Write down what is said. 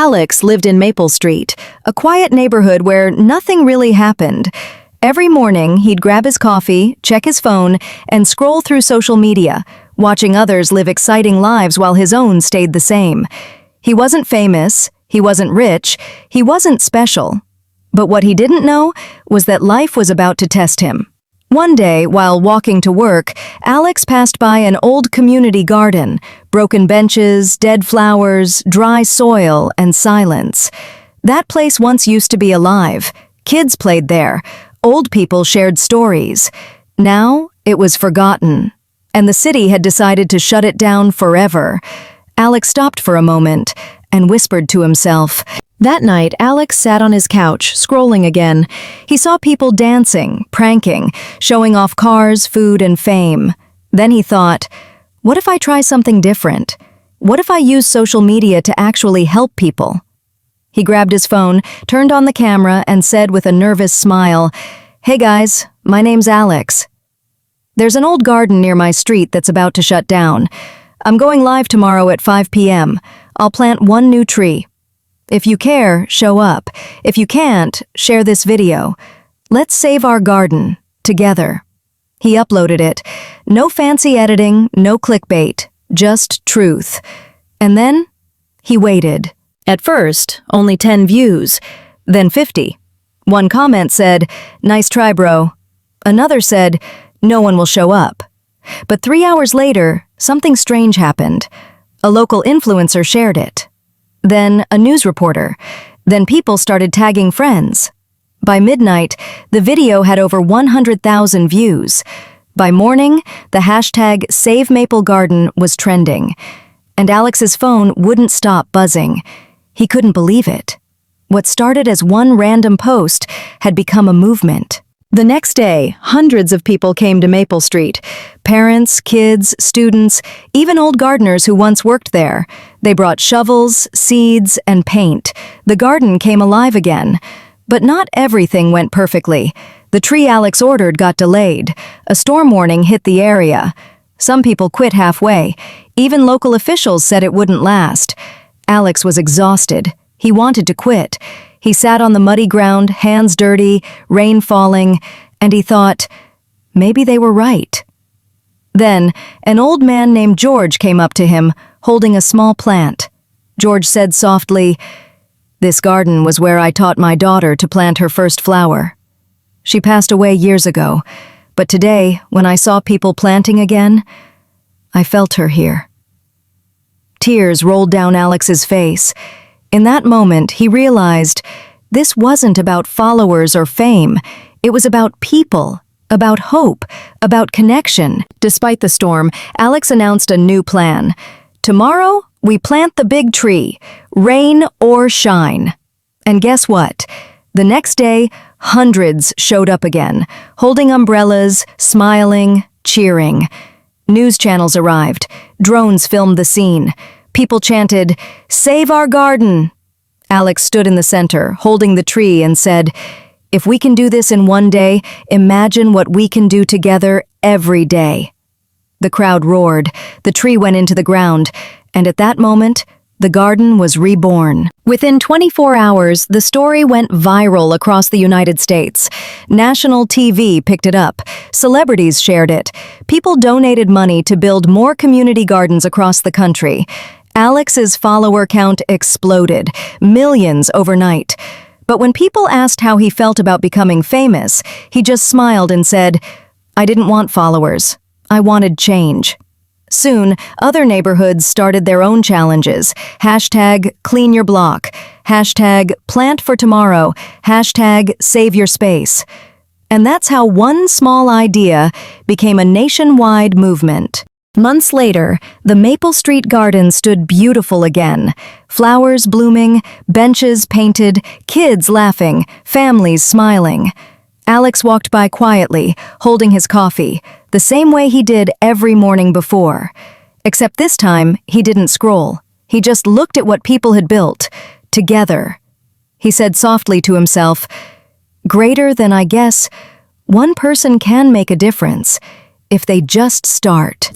Alex lived in Maple Street, a quiet neighborhood where nothing really happened. Every morning, he'd grab his coffee, check his phone, and scroll through social media, watching others live exciting lives while his own stayed the same. He wasn't famous, he wasn't rich, he wasn't special. But what he didn't know was that life was about to test him. One day, while walking to work, Alex passed by an old community garden, broken benches, dead flowers, dry soil, and silence. That place once used to be alive. Kids played there. Old people shared stories. Now, it was forgotten, and the city had decided to shut it down forever. Alex stopped for a moment and whispered to himself. That night, Alex sat on his couch, scrolling again. He saw people dancing, pranking, showing off cars, food, and fame. Then he thought, what if I try something different? What if I use social media to actually help people? He grabbed his phone, turned on the camera, and said with a nervous smile, "Hey guys, my name's Alex. There's an old garden near my street that's about to shut down. I'm going live tomorrow at 5 p.m. I'll plant one new tree. If you care, show up. If you can't, share this video. Let's save our garden, together." He uploaded it. No fancy editing, no clickbait, just truth. And then, he waited. At first, only 10 views, then 50. One comment said, "Nice try, bro." Another said, "No one will show up." But 3 hours later, something strange happened. A local influencer shared it. Then a news reporter. Then people started tagging friends. By midnight, the video had over 100,000 views. By morning, the hashtag #SaveMapleGarden was trending. And Alex's phone wouldn't stop buzzing. He couldn't believe it. What started as one random post had become a movement. The next day, hundreds of people came to Maple Street. Parents, kids, students, even old gardeners who once worked there. They brought shovels, seeds, and paint. The garden came alive again. But not everything went perfectly. The tree Alex ordered got delayed. A storm warning hit the area. Some people quit halfway. Even local officials said it wouldn't last. Alex was exhausted. He wanted to quit. He sat on the muddy ground, hands dirty, rain falling, and he thought, maybe they were right. Then, an old man named George came up to him, holding a small plant. George said softly, "This garden was where I taught my daughter to plant her first flower. She passed away years ago, but today, when I saw people planting again, I felt her here." Tears rolled down Alex's face. In that moment, he realized this wasn't about followers or fame. It was about people, about hope, about connection. Despite the storm, Alex announced a new plan. "Tomorrow, we plant the big tree, rain or shine." And guess what? The next day, hundreds showed up again, holding umbrellas, smiling, cheering. News channels arrived. Drones filmed the scene. People chanted, "Save our garden." Alex stood in the center, holding the tree, and said, "If we can do this in one day, imagine what we can do together every day." The crowd roared. The tree went into the ground, and at that moment, the garden was reborn. Within 24 hours, the story went viral across the United States. National TV picked it up. Celebrities shared it. People donated money to build more community gardens across the country. Alex's follower count exploded, millions overnight. But when people asked how he felt about becoming famous, he just smiled and said, "I didn't want followers. I wanted change." Soon, other neighborhoods started their own challenges. Hashtag clean your block. Hashtag plant for tomorrow. Hashtag save your space. And that's how one small idea became a nationwide movement. Months later, the Maple Street Garden stood beautiful again. Flowers blooming, benches painted, kids laughing, families smiling. Alex walked by quietly, holding his coffee, the same way he did every morning before. Except this time, he didn't scroll. He just looked at what people had built, together. He said softly to himself, "Greater than I guess, one person can make a difference, if they just start."